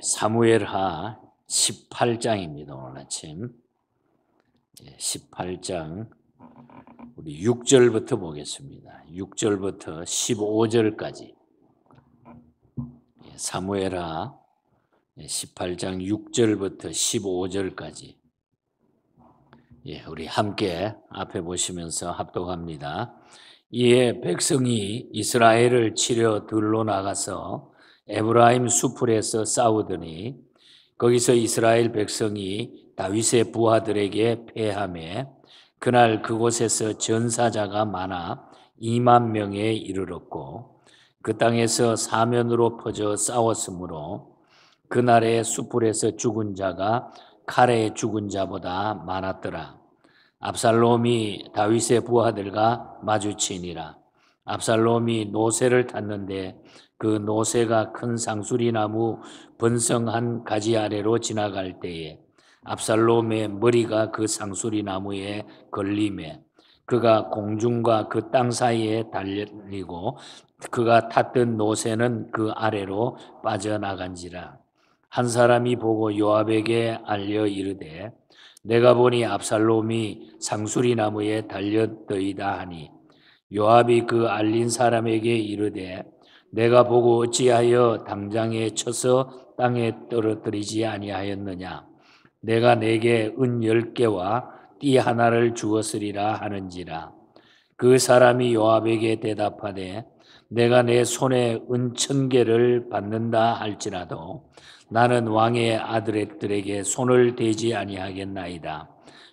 사무엘하 18장입니다. 오늘 아침 18장 우리 6절부터 보겠습니다. 6절부터 15절까지 사무엘하 18장 6절부터 15절까지 우리 함께 앞에 보시면서 합독합니다. 이에 백성이 이스라엘을 치려 들로 나가서 에브라임 수풀에서 싸우더니 거기서 이스라엘 백성이 다윗의 부하들에게 패하매 그날 그곳에서 전사자가 많아 2만 명에 이르렀고 그 땅에서 사면으로 퍼져 싸웠으므로 그날의 수풀에서 죽은 자가 칼에 죽은 자보다 많았더라. 압살롬이 다윗의 부하들과 마주치니라. 압살롬이 노새를 탔는데 그 노새가 큰 상수리나무 번성한 가지 아래로 지나갈 때에 압살롬의 머리가 그 상수리나무에 걸리매 그가 공중과 그 땅 사이에 달리고 그가 탔던 노새는 그 아래로 빠져나간지라. 한 사람이 보고 요압에게 알려 이르되 내가 보니 압살롬이 상수리나무에 달렸더이다 하니 요압이 그 알린 사람에게 이르되 내가 보고 어찌하여 당장에 쳐서 땅에 떨어뜨리지 아니하였느냐. 내가 내게 은 10개와 띠 하나를 주었으리라 하는지라. 그 사람이 요압에게 대답하되 내가 내 손에 은 1000개를 받는다 할지라도 나는 왕의 아들들에게 손을 대지 아니하겠나이다.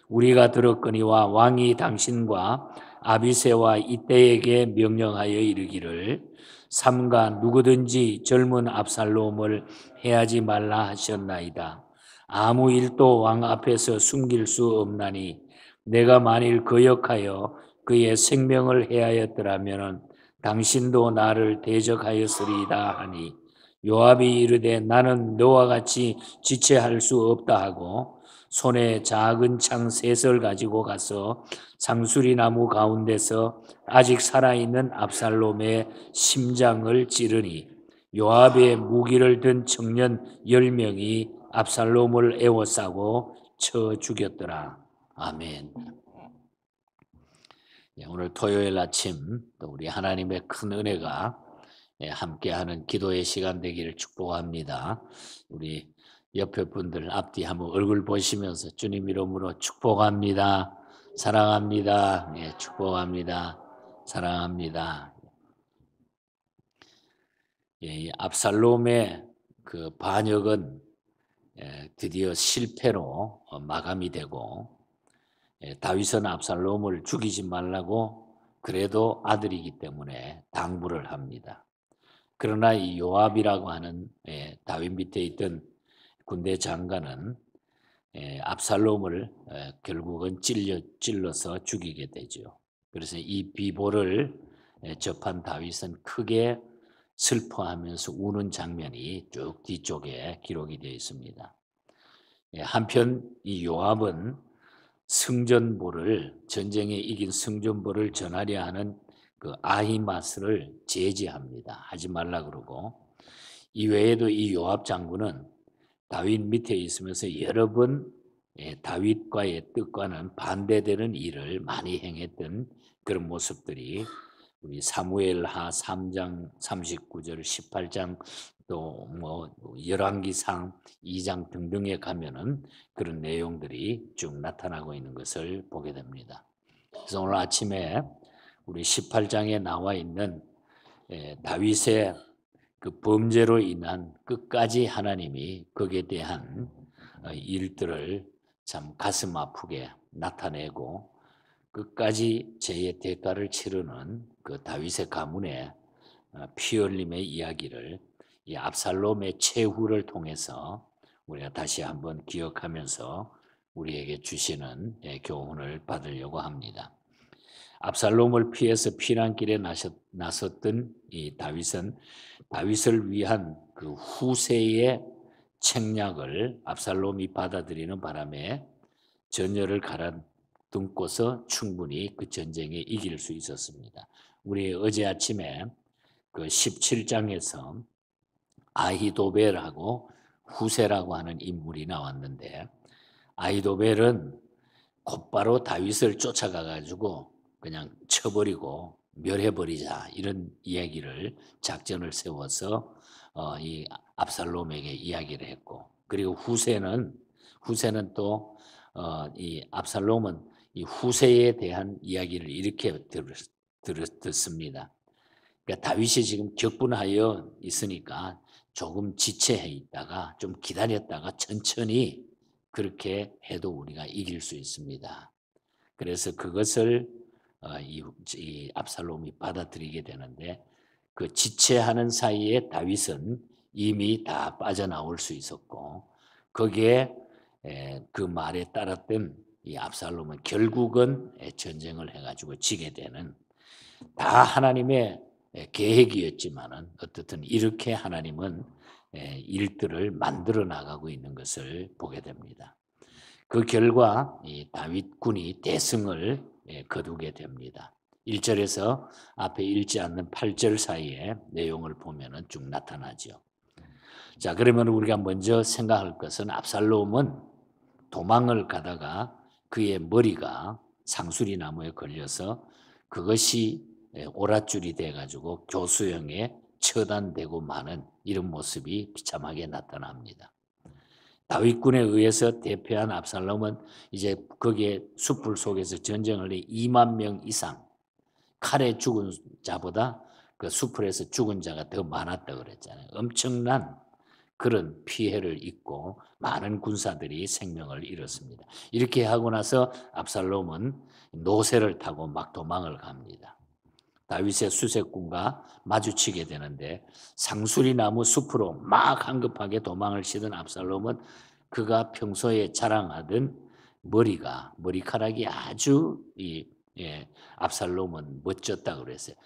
우리가 들었거니와 왕이 당신과 아비새와 이때에게 명령하여 이르기를 삼가 누구든지 젊은 압살롬을 해하지 말라 하셨나이다. 아무 일도 왕 앞에서 숨길 수 없나니 내가 만일 거역하여 그의 생명을 해하였더라면 당신도 나를 대적하였으리이다 하니 요압이 이르되 나는 너와 같이 지체할 수 없다 하고 손에 작은 창 셋을 가지고 가서 상수리나무 가운데서 아직 살아있는 압살롬의 심장을 찌르니 요압의 무기를 든 청년 10명이 압살롬을 에워싸고 쳐 죽였더라. 아멘. 오늘 토요일 아침 또 우리 하나님의 큰 은혜가 함께하는 기도의 시간 되기를 축복합니다. 우리 옆에 분들 앞뒤 한번 얼굴 보시면서 주님 이름으로 축복합니다. 사랑합니다. 축복합니다. 사랑합니다. 이 압살롬의 그 반역은 드디어 실패로 마감이 되고 다윗은 압살롬을 죽이지 말라고 그래도 아들이기 때문에 당부를 합니다. 그러나 이 요압이라고 하는 다윗 밑에 있던 군대 장관은 압살롬을 결국은 찔러서 죽이게 되죠. 그래서 이 비보를 접한 다윗은 크게 슬퍼하면서 우는 장면이 쭉 뒤쪽에 기록이 되어 있습니다. 한편 이 요압은 전쟁에 이긴 승전보를 전하려 하는 그 아히마스를 제지합니다. 하지 말라 그러고 이 외에도 이 요압 장군은 다윗 밑에 있으면서 여러 번 다윗과의 뜻과는 반대되는 일을 많이 행했던 그런 모습들이 우리 사무엘하 3장 39절 18장 또 열왕기상 2장 등등에 가면은 그런 내용들이 쭉 나타나고 있는 것을 보게 됩니다. 그래서 오늘 아침에 우리 18장에 나와 있는 다윗의 그 범죄로 인한 끝까지 하나님이 거기에 대한 일들을 참 가슴 아프게 나타내고 끝까지 죄의 대가를 치르는 그 다윗의 가문의 피 흘림의 이야기를 이 압살롬의 최후를 통해서 우리가 다시 한번 기억하면서 우리에게 주시는 교훈을 받으려고 합니다. 압살롬을 피해서 피난길에 나섰던 이 다윗은 다윗을 위한 그 후세의 책략을 압살롬이 받아들이는 바람에 전열을 가라앉고서 충분히 그 전쟁에 이길 수 있었습니다. 우리 어제 아침에 그 17장에서 아히도벨하고 후세라고 하는 인물이 나왔는데 아히도벨은 곧바로 다윗을 쫓아가 가지고 그냥 쳐버리고 멸해버리자 이런 이야기를 작전을 세워서 이 압살롬에게 이야기를 했고, 그리고 후세는 또 이 압살롬은 이 후세에 대한 이야기를 이렇게 듣습니다. 그러니까 다윗이 지금 격분하여 있으니까 조금 지체해 있다가 좀 기다렸다가 천천히 그렇게 해도 우리가 이길 수 있습니다. 그래서 그것을 이 압살롬이 받아들이게 되는데, 그 지체하는 사이에 다윗은 이미 다 빠져나올 수 있었고, 거기에 그 말에 따랐던 이 압살롬은 결국은 전쟁을 해가지고 지게 되는, 다 하나님의 계획이었지만은 어떻든 이렇게 하나님은 일들을 만들어 나가고 있는 것을 보게 됩니다. 그 결과 이 다윗군이 대승을 거두게 됩니다. 1절에서 앞에 읽지 않는 8절 사이에 내용을 보면은 쭉 나타나죠. 자, 그러면 우리가 먼저 생각할 것은 압살롬은 도망을 가다가 그의 머리가 상수리 나무에 걸려서 그것이 오랏줄이 돼가지고 교수형에 처단되고 마는 이런 모습이 비참하게 나타납니다. 다윗군에 의해서 대패한 압살롬은 이제 거기에 숯불 속에서 전쟁을 해 2만 명 이상, 칼에 죽은 자보다 그 숯불에서 죽은 자가 더 많았다고 그랬잖아요. 엄청난 그런 피해를 입고 많은 군사들이 생명을 잃었습니다. 이렇게 하고 나서 압살롬은 노새를 타고 막 도망을 갑니다. 다윗의 수색군과 마주치게 되는데 상수리 나무 숲으로 막 한급하게 도망을 치던 압살롬은 그가 평소에 자랑하던 머리카락이 아주 압살롬은 멋졌다고 그랬어요.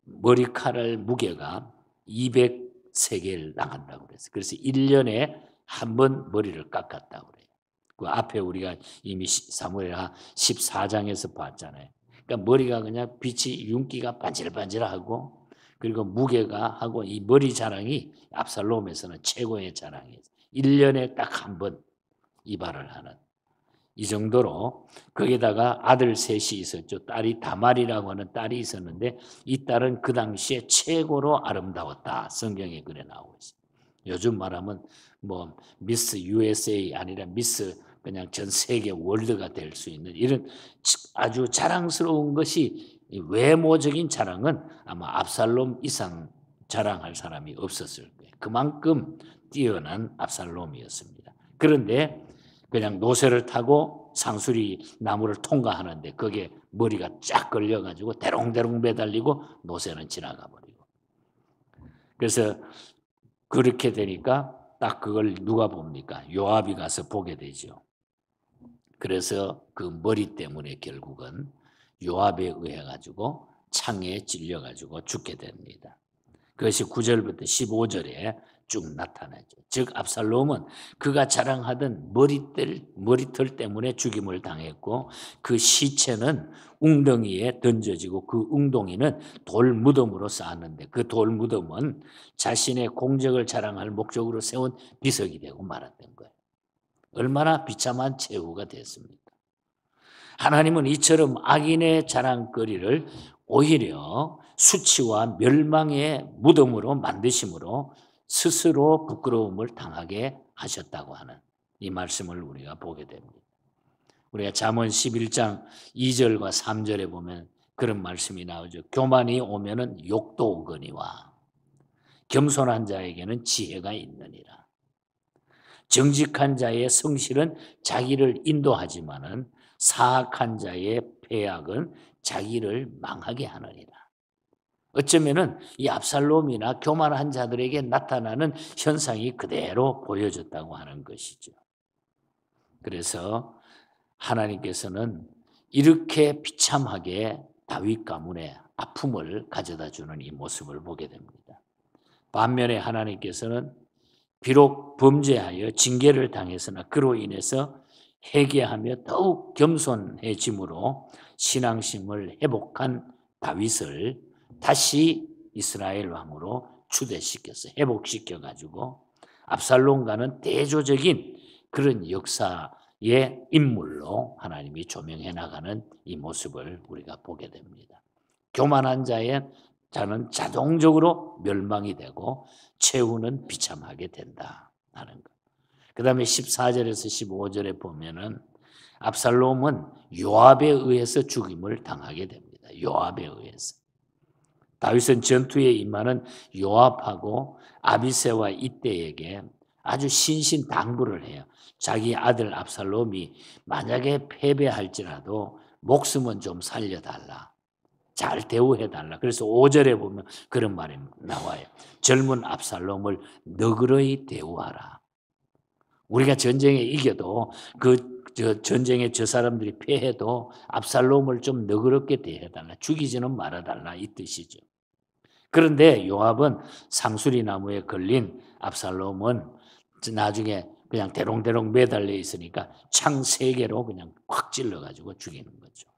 머리카락 무게가 200세겔 나간다고 그랬어요. 그래서 1년에 한 번 머리를 깎았다고 그래요. 그 앞에 우리가 이미 사무엘하 14장에서 봤잖아요. 그러니까 머리가 그냥 빛이 윤기가 반질반질하고, 그리고 무게가 하고 이 머리 자랑이 압살롬에서는 최고의 자랑이에요. 1년에 딱 한 번 이발을 하는, 이 정도로. 거기다가 아들 셋이 있었죠. 딸이 다말이라고 하는 딸이 있었는데 이 딸은 그 당시에 최고로 아름다웠다, 성경에 그래 나오고 있어요. 요즘 말하면 뭐 미스 USA 아니라 미스 그냥 전 세계 월드가 될 수 있는 이런 아주 자랑스러운 것이, 외모적인 자랑은 아마 압살롬 이상 자랑할 사람이 없었을 거예요. 그만큼 뛰어난 압살롬이었습니다. 그런데 그냥 노새를 타고 상수리 나무를 통과하는데 거기에 머리가 쫙 걸려가지고 대롱대롱 매달리고 노새는 지나가 버리고, 그래서 그렇게 되니까 딱 그걸 누가 봅니까? 요압이 가서 보게 되죠. 그래서 그 머리 때문에 결국은 요압에 의해 가지고 창에 찔려 가지고 죽게 됩니다. 그것이 9절부터 15절에 쭉 나타나죠. 즉 압살롬은 그가 자랑하던 머리털 때문에 죽임을 당했고, 그 시체는 웅덩이에 던져지고 그 웅덩이는 돌 무덤으로 쌓았는데 그 돌 무덤은 자신의 공적을 자랑할 목적으로 세운 비석이 되고 말았던 거예요. 얼마나 비참한 최후가 됐습니까? 하나님은 이처럼 악인의 자랑거리를 오히려 수치와 멸망의 무덤으로 만드심으로 스스로 부끄러움을 당하게 하셨다고 하는 이 말씀을 우리가 보게 됩니다. 우리가 잠언 11장 2절과 3절에 보면 그런 말씀이 나오죠. 교만이 오면은 욕도 오거니와 겸손한 자에게는 지혜가 있느니라. 정직한 자의 성실은 자기를 인도하지만은 사악한 자의 패악은 자기를 망하게 하느니라. 어쩌면은 이 압살롬이나 교만한 자들에게 나타나는 현상이 그대로 보여졌다고 하는 것이죠. 그래서 하나님께서는 이렇게 비참하게 다윗 가문의 아픔을 가져다 주는 이 모습을 보게 됩니다. 반면에 하나님께서는 비록 범죄하여 징계를 당했으나 그로 인해서 회개하며 더욱 겸손해짐으로 신앙심을 회복한 다윗을 다시 이스라엘 왕으로 추대시켜서 회복시켜 가지고 압살롬과는 대조적인 그런 역사의 인물로 하나님이 조명해 나가는 이 모습을 우리가 보게 됩니다. 교만한 자는 자동적으로 멸망이 되고 최후는 비참하게 된다 하는 것. 그 다음에 14절에서 15절에 보면은 압살롬은 요압에 의해서 죽임을 당하게 됩니다. 요압에 의해서. 다윗은 전투에 임하는 요압하고 아비새와 이때에게 아주 신신당부를 해요. 자기 아들 압살롬이 만약에 패배할지라도 목숨은 좀 살려달라. 잘 대우해달라. 그래서 5절에 보면 그런 말이 나와요. 젊은 압살롬을 너그러이 대우하라. 우리가 전쟁에 이겨도 전쟁에 저 사람들이 패해도 압살롬을 좀 너그럽게 대해달라. 죽이지는 말아달라 이 뜻이죠. 그런데 요압은 상수리 나무에 걸린 압살롬은 나중에 그냥 대롱대롱 매달려 있으니까 창 3개로 그냥 확 찔러가지고 죽이는 거죠.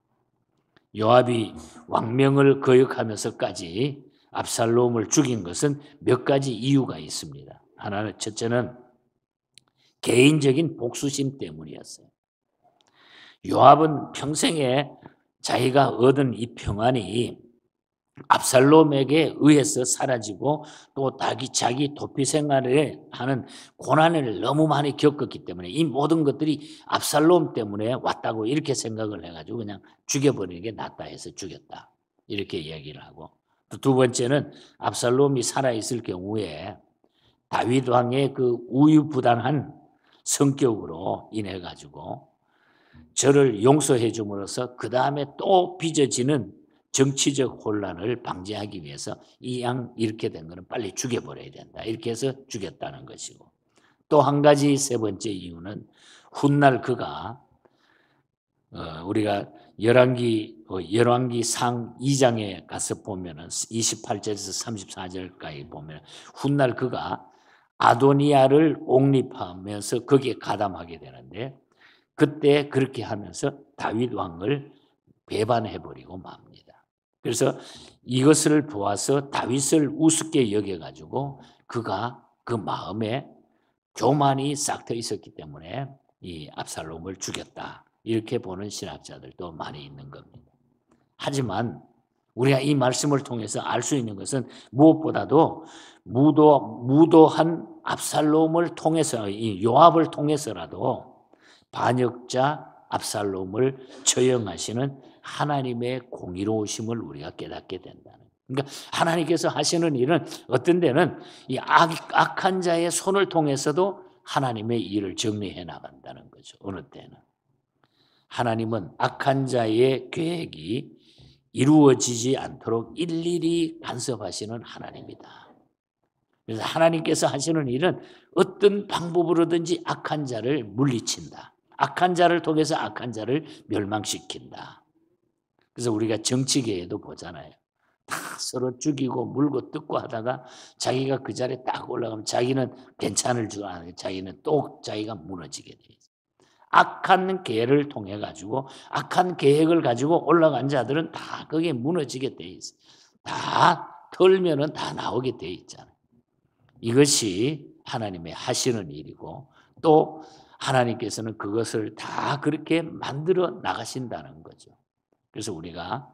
요압이 왕명을 거역하면서까지 압살롬을 죽인 것은 몇 가지 이유가 있습니다. 하나는 첫째는 개인적인 복수심 때문이었어요. 요압은 평생에 자기가 얻은 이 평안이 압살롬에게 의해서 사라지고 또 자기 도피 생활에 하는 고난을 너무 많이 겪었기 때문에 이 모든 것들이 압살롬 때문에 왔다고 이렇게 생각을 해가지고 그냥 죽여버리는 게 낫다 해서 죽였다. 이렇게 이야기를 하고 또 두 번째는 압살롬이 살아있을 경우에 다윗 왕의 그 우유부단한 성격으로 인해 가지고 저를 용서해 줌으로써 그 다음에 또 빚어지는 정치적 혼란을 방지하기 위해서 이렇게 된 거는 빨리 죽여버려야 된다. 이렇게 해서 죽였다는 것이고 또 한 가지 세 번째 이유는 훗날 그가 우리가 열왕기상 2장에 가서 보면은 28절에서 34절까지 보면 훗날 그가 아도니아를 옹립하면서 거기에 가담하게 되는데 그때 그렇게 하면서 다윗 왕을 배반해버리고 맙니다. 그래서 이것을 보아서 다윗을 우습게 여겨가지고 그가 그 마음에 교만이 싹 터 있었기 때문에 이 압살롬을 죽였다. 이렇게 보는 신학자들도 많이 있는 겁니다. 하지만 우리가 이 말씀을 통해서 알 수 있는 것은 무엇보다도 무도한 압살롬을 통해서 이 요압을 통해서라도 반역자 압살롬을 처형하시는 하나님의 공의로우심을 우리가 깨닫게 된다는. 그러니까 하나님께서 하시는 일은 어떤 데는 이 악한 자의 손을 통해서도 하나님의 일을 정리해 나간다는 거죠. 어느 때는 하나님은 악한 자의 계획이 이루어지지 않도록 일일이 간섭하시는 하나님이다. 그래서 하나님께서 하시는 일은 어떤 방법으로든지 악한 자를 물리친다. 악한 자를 통해서 악한 자를 멸망시킨다. 그래서 우리가 정치계에도 보잖아요. 다 서로 죽이고 물고 뜯고 하다가 자기가 그 자리에 딱 올라가면 자기는 괜찮을 줄 아는데 자기는 또 자기가 무너지게 돼 있어요. 악한 계획을 통해 가지고 악한 계획을 가지고 올라간 자들은 다 거기에 무너지게 돼 있어요. 다 털면은 다 나오게 돼 있잖아요. 이것이 하나님의 하시는 일이고 또 하나님께서는 그것을 다 그렇게 만들어 나가신다는 거죠. 그래서 우리가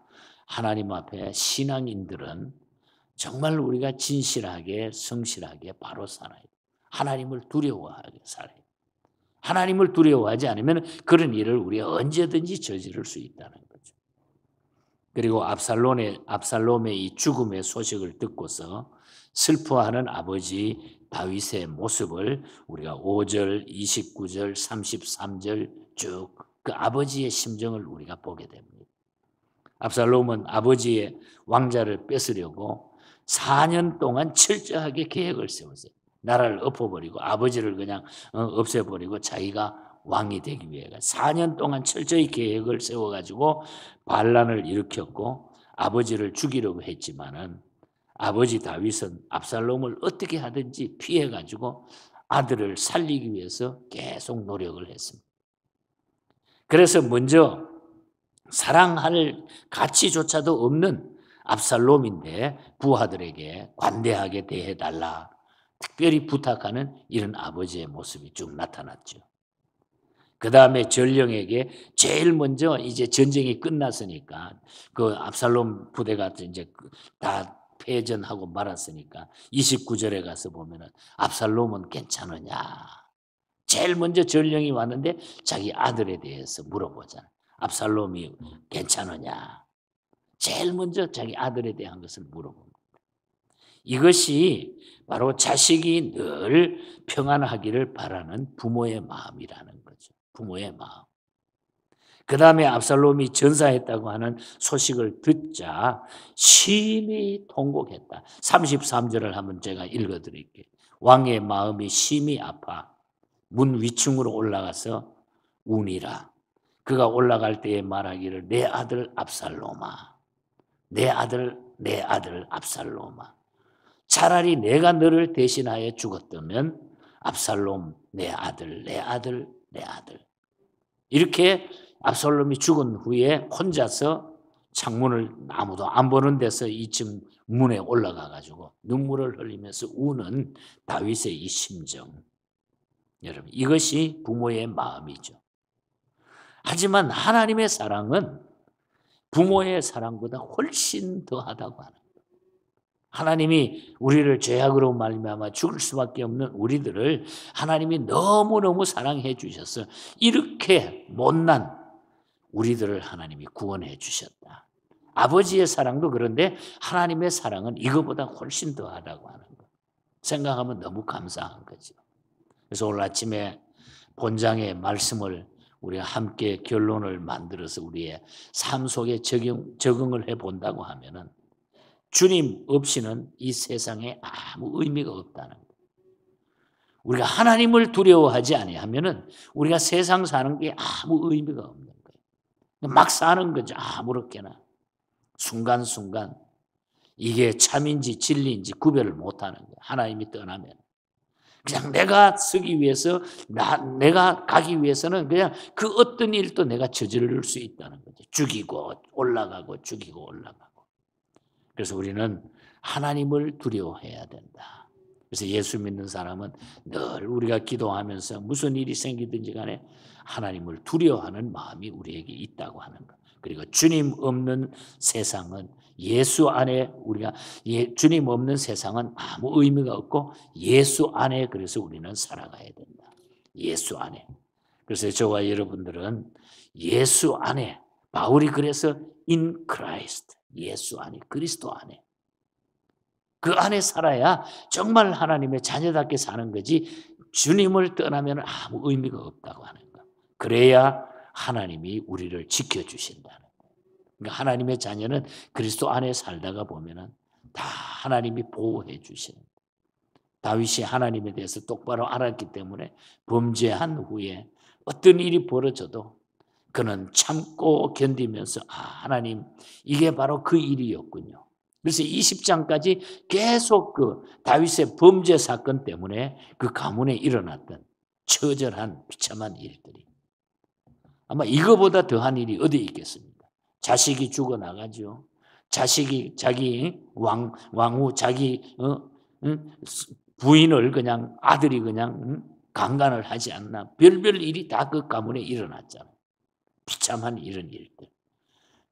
하나님 앞에 신앙인들은 정말 우리가 진실하게 성실하게 바로 살아야 돼요. 하나님을 두려워하게 살아야 돼요. 하나님을 두려워하지 않으면 그런 일을 우리가 언제든지 저지를 수 있다는 거죠. 그리고 압살롬의 이 죽음의 소식을 듣고서 슬퍼하는 아버지 다윗의 모습을 우리가 5절, 29절, 33절 쭉 그 아버지의 심정을 우리가 보게 됩니다. 압살롬은 아버지의 왕자를 뺏으려고 4년 동안 철저하게 계획을 세웠어요. 나라를 엎어버리고 아버지를 그냥 없애버리고 자기가 왕이 되기 위해 4년 동안 철저히 계획을 세워가지고 반란을 일으켰고 아버지를 죽이려고 했지만은 아버지 다윗은 압살롬을 어떻게 하든지 피해가지고 아들을 살리기 위해서 계속 노력을 했습니다. 그래서 먼저 사랑할 가치조차도 없는 압살롬인데 부하들에게 관대하게 대해달라. 특별히 부탁하는 이런 아버지의 모습이 쭉 나타났죠. 그 다음에 전령에게 제일 먼저 이제 전쟁이 끝났으니까 그 압살롬 부대가 이제 다 패전하고 말았으니까 29절에 가서 보면은 압살롬은 괜찮으냐. 제일 먼저 전령이 왔는데 자기 아들에 대해서 물어보잖아. 압살롬이 괜찮으냐. 제일 먼저 자기 아들에 대한 것을 물어봅니다. 이것이 바로 자식이 늘 평안하기를 바라는 부모의 마음이라는 거죠. 부모의 마음. 그 다음에 압살롬이 전사했다고 하는 소식을 듣자 심히 통곡했다. 33절을 한번 제가 읽어드릴게요. 왕의 마음이 심히 아파 문 위층으로 올라가서 우니라. 그가 올라갈 때에 말하기를 내 아들 압살롬아, 내 아들 압살롬아, 차라리 내가 너를 대신하여 죽었다면 압살롬 내 아들 이렇게 압살롬이 죽은 후에 혼자서 창문을 아무도 안 보는 데서 2층 문에 올라가 가지고 눈물을 흘리면서 우는 다윗의 이 심정. 여러분, 이것이 부모의 마음이죠. 하지만 하나님의 사랑은 부모의 사랑보다 훨씬 더하다고 하는 거예요. 하나님이 우리를 죄악으로 말미암아 죽을 수밖에 없는 우리들을 하나님이 너무너무 사랑해 주셔서 이렇게 못난 우리들을 하나님이 구원해 주셨다. 아버지의 사랑도 그런데 하나님의 사랑은 이거보다 훨씬 더하다고 하는 거 생각하면 너무 감사한 거죠. 그래서 오늘 아침에 본장의 말씀을 우리가 함께 결론을 만들어서 우리의 삶 속에 적응을 해본다고 하면은 주님 없이는 이 세상에 아무 의미가 없다는 거예요. 우리가 하나님을 두려워하지 아니하면은 우리가 세상 사는 게 아무 의미가 없는 거예요. 막 사는 거죠. 아무렇게나. 순간순간 이게 참인지 진리인지 구별을 못하는 거예요. 하나님이 떠나면. 그냥 내가 쓰기 위해서 내가 가기 위해서는 그냥 그 어떤 일도 내가 저지를 수 있다는 거죠. 죽이고 올라가고 죽이고 올라가고. 그래서 우리는 하나님을 두려워해야 된다. 그래서 예수 믿는 사람은 늘 우리가 기도하면서 무슨 일이 생기든지 간에 하나님을 두려워하는 마음이 우리에게 있다고 하는 것. 그리고 주님 없는 세상은 예수 안에 우리가 주님 없는 세상은 아무 의미가 없고 예수 안에 그래서 우리는 살아가야 된다. 예수 안에. 그래서 저와 여러분들은 예수 안에 바울이 그래서 in Christ 예수 안에 그리스도 안에 그 안에 살아야 정말 하나님의 자녀답게 사는 거지 주님을 떠나면 아무 의미가 없다고 하는 거. 그래야 하나님이 우리를 지켜주신다는 거예요. 그러니까 하나님의 자녀는 그리스도 안에 살다가 보면은 다 하나님이 보호해 주시는 거예요. 다윗이 하나님에 대해서 똑바로 알았기 때문에 범죄한 후에 어떤 일이 벌어져도 그는 참고 견디면서 하나님 이게 바로 그 일이었군요. 그래서 20장까지 계속 그 다윗의 범죄 사건 때문에 그 가문에 일어났던 처절한 비참한 일들이 아마 이거보다 더한 일이 어디 있겠습니까? 자식이 죽어나가죠. 자식이 자기 왕후 자기 부인을 그냥 아들이 그냥 강간을 하지 않나. 별별 일이 다 그 가문에 일어났잖아요. 비참한 이런 일들.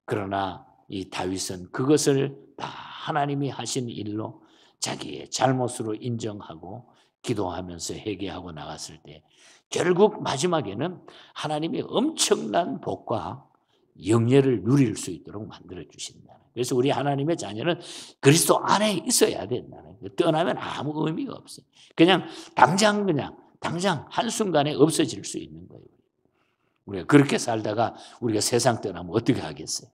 그러나 이 다윗은 그것을 다 하나님이 하신 일로 자기의 잘못으로 인정하고 기도하면서 회개하고 나갔을 때 결국 마지막에는 하나님이 엄청난 복과 영예를 누릴 수 있도록 만들어 주신다. 그래서 우리 하나님의 자녀는 그리스도 안에 있어야 된다는 거예요. 떠나면 아무 의미가 없어요. 그냥 당장 한순간에 없어질 수 있는 거예요. 우리가 그렇게 살다가 우리가 세상 떠나면 어떻게 하겠어요?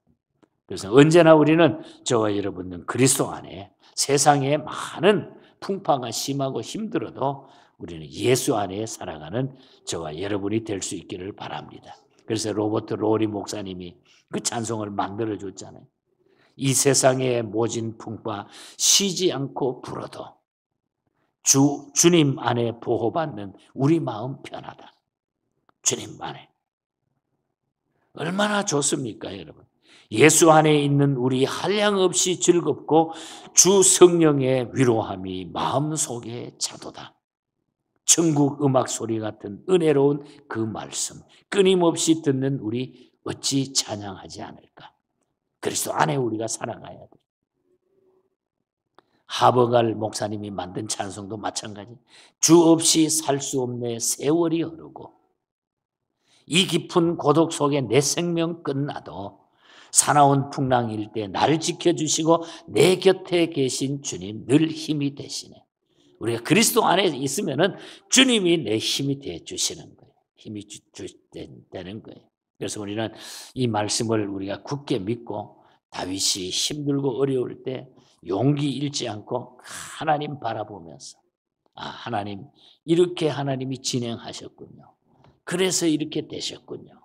그래서 언제나 우리는 저와 여러분은 그리스도 안에 세상에 많은 풍파가 심하고 힘들어도 우리는 예수 안에 살아가는 저와 여러분이 될 수 있기를 바랍니다. 그래서 로버트 로리 목사님이 그 찬송을 만들어줬잖아요. 이 세상의 모진 풍파 쉬지 않고 불어도 주님 안에 보호받는 우리 마음 편하다. 주님 안에. 얼마나 좋습니까, 여러분? 예수 안에 있는 우리 한량없이 즐겁고 주 성령의 위로함이 마음속에 차도다. 천국 음악 소리 같은 은혜로운 그 말씀 끊임없이 듣는 우리 어찌 찬양하지 않을까? 그리스도 안에 우리가 살아가야 돼. 하버갈 목사님이 만든 찬송도 마찬가지. 주 없이 살 수 없네 세월이 흐르고 이 깊은 고독 속에 내 생명 끝나도 사나운 풍랑일 때 나를 지켜주시고 내 곁에 계신 주님 늘 힘이 되시네. 우리가 그리스도 안에 있으면은 주님이 내 힘이 돼 주시는 거예요. 힘이 되는 거예요. 그래서 우리는 이 말씀을 우리가 굳게 믿고 다윗이 힘들고 어려울 때 용기 잃지 않고 하나님 바라보면서 하나님 이렇게 하나님이 진행하셨군요. 그래서 이렇게 되셨군요.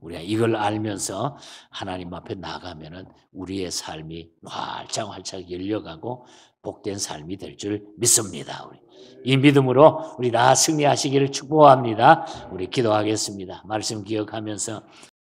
우리가 이걸 알면서 하나님 앞에 나가면은 우리의 삶이 활짝활짝 열려가고 복된 삶이 될 줄 믿습니다. 이 믿음으로 우리 다 승리하시기를 축복합니다. 우리 기도하겠습니다. 말씀 기억하면서